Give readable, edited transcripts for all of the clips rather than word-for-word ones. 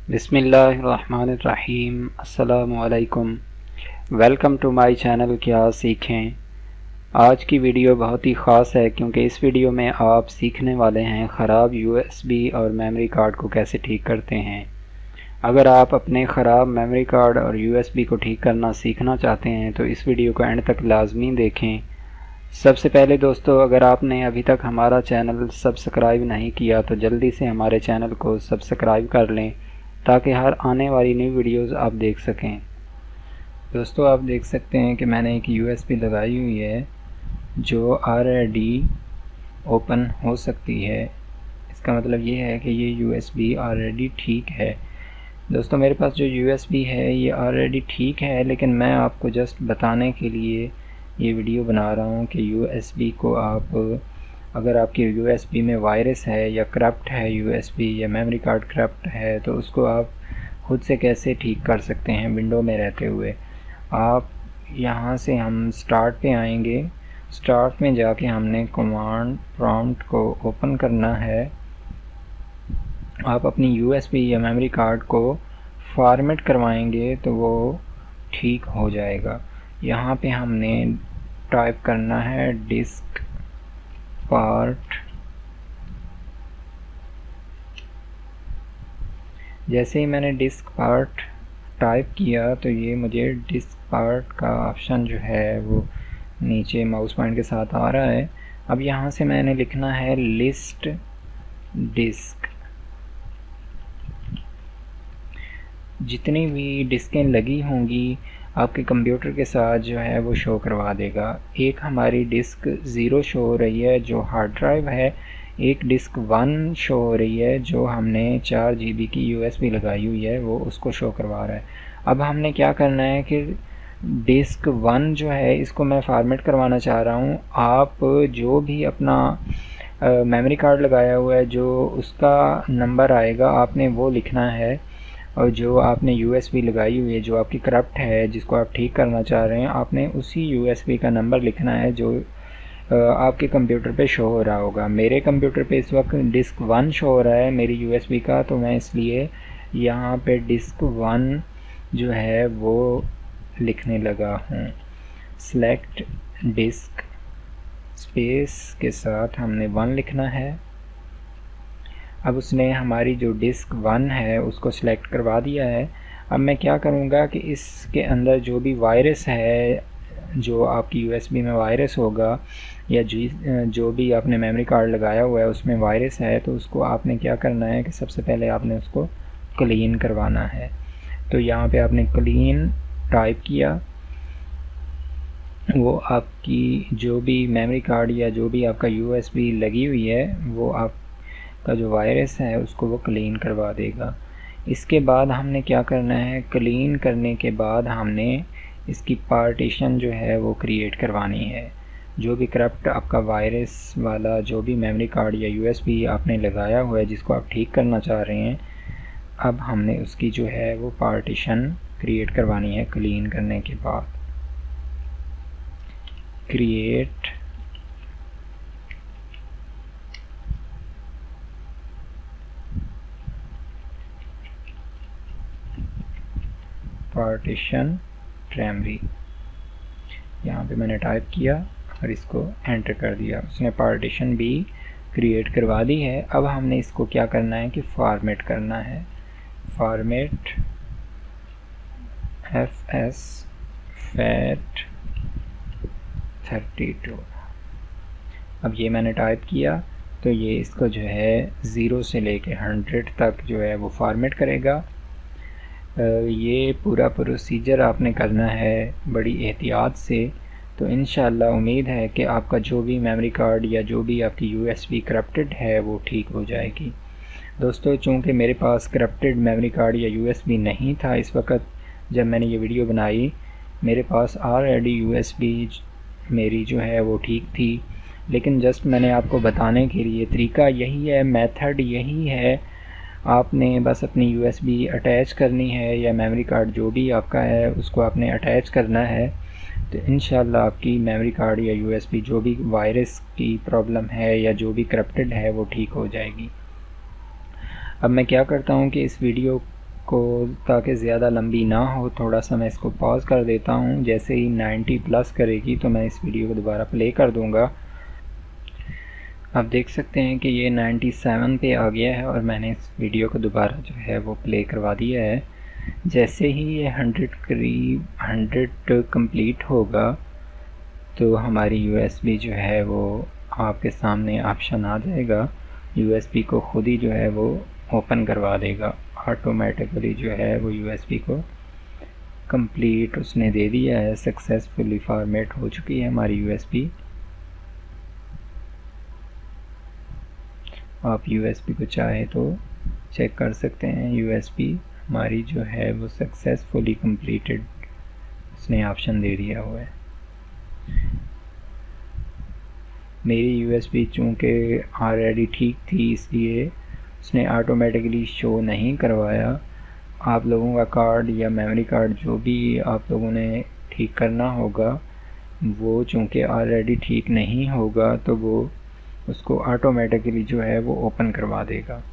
बिस्मिल्लाहिर्रहमानिर्रहीम। अस्सलामुअलैकुम। Welcome to my channel क्या सीखें। आज की वीडियो बहुत ही ख़ास है क्योंकि इस वीडियो में आप सीखने वाले हैं ख़राब यूएसबी और मेमोरी कार्ड को कैसे ठीक करते हैं। अगर आप अपने ख़राब मेमोरी कार्ड और यूएसबी को ठीक करना सीखना चाहते हैं तो इस वीडियो को एंड तक लाजमी देखें। सबसे पहले दोस्तों, अगर आपने अभी तक हमारा चैनल सब्सक्राइब नहीं किया तो जल्दी से हमारे चैनल को सब्सक्राइब कर लें ताकि हर आने वाली न्यू वीडियोस आप देख सकें। दोस्तों, आप देख सकते हैं कि मैंने एक यूएसबी लगाई हुई है जो ऑलरेडी ओपन हो सकती है। इसका मतलब ये है कि ये यूएसबी ऑलरेडी ठीक है। दोस्तों, मेरे पास जो यूएसबी है ये ऑलरेडी ठीक है, लेकिन मैं आपको जस्ट बताने के लिए ये वीडियो बना रहा हूँ कि यूएसबी को आप, अगर आपकी यूएसबी में वायरस है या करप्ट है यूएसबी या मेमोरी कार्ड करप्ट है तो उसको आप खुद से कैसे ठीक कर सकते हैं विंडो में रहते हुए। आप यहाँ से हम स्टार्ट पे आएंगे। स्टार्ट में जाके हमने कमांड प्रॉम्प्ट को ओपन करना है। आप अपनी यूएसबी या मेमोरी कार्ड को फॉर्मेट करवाएंगे तो वो ठीक हो जाएगा। यहाँ पे हमने टाइप करना है डिस्क पार्ट। जैसे ही मैंने डिस्क पार्ट टाइप किया तो ये मुझे डिस्क पार्ट का ऑप्शन जो है वो नीचे माउस पॉइंट के साथ आ रहा है। अब यहाँ से मैंने लिखना है लिस्ट डिस्क। जितनी भी डिस्कें लगी होंगी आपके कंप्यूटर के साथ जो है वो शो करवा देगा। एक हमारी डिस्क 0 शो हो रही है जो हार्ड ड्राइव है, एक डिस्क 1 शो हो रही है जो हमने 4 GB की यूएसबी लगाई हुई है, वो उसको शो करवा रहा है। अब हमने क्या करना है कि डिस्क 1 जो है इसको मैं फॉर्मेट करवाना चाह रहा हूँ। आप जो भी अपना मेमोरी कार्ड लगाया हुआ है जो उसका नंबर आएगा आपने वो लिखना है, और जो आपने यूएसबी लगाई हुई है जो आपकी करप्ट है जिसको आप ठीक करना चाह रहे हैं आपने उसी यूएसबी का नंबर लिखना है जो आपके कंप्यूटर पे शो हो रहा होगा। मेरे कंप्यूटर पे इस वक्त डिस्क 1 शो हो रहा है मेरी यूएसबी का, तो मैं इसलिए यहाँ पे डिस्क 1 जो है वो लिखने लगा हूँ। सेलेक्ट डिस्क स्पेस के साथ हमने 1 लिखना है। अब उसने हमारी जो डिस्क 1 है उसको सिलेक्ट करवा दिया है। अब मैं क्या करूँगा कि इसके अंदर जो भी वायरस है, जो आपकी यूएसबी में वायरस होगा या जो भी आपने मेमोरी कार्ड लगाया हुआ है उसमें वायरस है, तो उसको आपने क्या करना है कि सबसे पहले आपने उसको क्लीन करवाना है। तो यहाँ पे आपने क्लीन टाइप किया, वो आपकी जो भी मेमोरी कार्ड या जो भी आपका यूएसबी लगी हुई है वो आप का जो वायरस है उसको वो क्लीन करवा देगा। इसके बाद हमने क्या करना है, क्लीन करने के बाद हमने इसकी पार्टीशन जो है वो क्रिएट करवानी है। जो भी करप्ट आपका वायरस वाला जो भी मेमोरी कार्ड या यूएसबी आपने लगाया हुआ है जिसको आप ठीक करना चाह रहे हैं, अब हमने उसकी जो है वो पार्टीशन क्रिएट करवानी है। क्लीन करने के बाद क्रिएट पार्टीशन प्राइमरी, यहाँ पे मैंने टाइप किया और इसको एंटर कर दिया। उसने पार्टीशन भी क्रिएट करवा दी है। अब हमने इसको क्या करना है कि फॉर्मेट करना है। Format FS FAT 32। अब ये मैंने टाइप किया तो ये इसको जो है 0 से लेके 100 तक जो है वो फॉर्मेट करेगा। ये पूरा प्रोसीजर आपने करना है बड़ी एहतियात से। तो इंशाअल्लाह उम्मीद है कि आपका जो भी मेमोरी कार्ड या जो भी आपकी यूएसबी करप्टेड है वो ठीक हो जाएगी। दोस्तों, चूँकि मेरे पास करप्टेड मेमोरी कार्ड या यूएसबी नहीं था इस वक्त जब मैंने ये वीडियो बनाई, मेरे पास ऑलरेडी यूएसबी मेरी जो है वो ठीक थी, लेकिन जस्ट मैंने आपको बताने के लिए तरीका यही है, मेथड यही है। आपने बस अपनी यूएसबी अटैच करनी है या मेमोरी कार्ड जो भी आपका है उसको आपने अटैच करना है, तो इंशाल्लाह आपकी मेमोरी कार्ड या यूएसबी जो भी वायरस की प्रॉब्लम है या जो भी करप्टेड है वो ठीक हो जाएगी। अब मैं क्या करता हूँ कि इस वीडियो को ताकि ज़्यादा लंबी ना हो, थोड़ा सा मैं इसको पॉज कर देता हूँ। जैसे ही 90 प्लस करेगी तो मैं इस वीडियो को दोबारा प्ले कर दूँगा। आप देख सकते हैं कि ये 97 पे आ गया है और मैंने इस वीडियो को दोबारा जो है वो प्ले करवा दिया है। जैसे ही ये 100 कंप्लीट होगा तो हमारी USB जो है वो आपके सामने ऑप्शन आ जाएगा। USB को खुद ही जो है वो ओपन करवा देगा, ऑटोमेटिकली जो है वो USB को कंप्लीट उसने दे दिया है। सक्सेसफुली फॉर्मेट हो चुकी है हमारी USB। आप USB को चाहे तो चेक कर सकते हैं। USB हमारी जो है वो सक्सेसफुली कंप्लीटेड उसने ऑप्शन दे दिया हुआ है। मेरी USB चूँकि ऑलरेडी ठीक थी इसलिए उसने ऑटोमेटिकली शो नहीं करवाया। आप लोगों का कार्ड या मेमोरी कार्ड जो भी आप लोगों ने ठीक करना होगा वो चूँकि ऑलरेडी ठीक नहीं होगा तो वो उसको ऑटोमेटिकली जो है वो ओपन करवा देगा।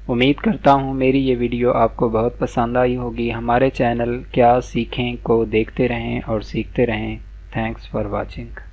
उम्मीद करता हूँ मेरी ये वीडियो आपको बहुत पसंद आई होगी। हमारे चैनल क्या सीखें को देखते रहें और सीखते रहें। Thanks for watching.